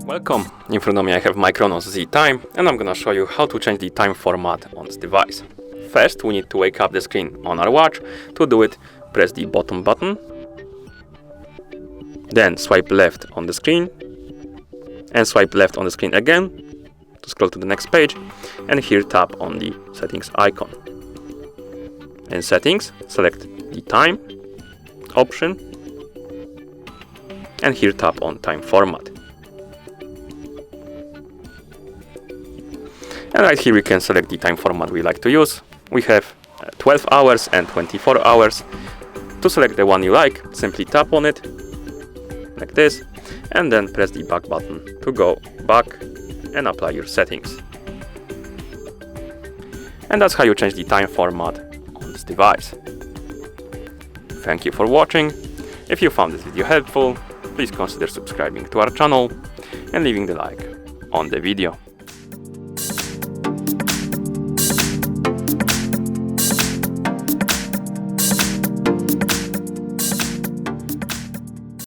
Welcome, in front of me I have MYKRONOZ ZeTime, and I'm gonna show you how to change the time format on this device. First, we need to wake up the screen on our watch. To do it, press the bottom button, then swipe left on the screen, and swipe left on the screen again to scroll to the next page, and here tap on the settings icon. In settings, select the time option, and here tap on time format. And right here we can select the time format we like to use. We have 12 hours and 24 hours. To select the one you like, simply tap on it, like this, and then press the back button to go back and apply your settings. And that's how you change the time format on this device. Thank you for watching. If you found this video helpful, please consider subscribing to our channel and leaving the like on the video.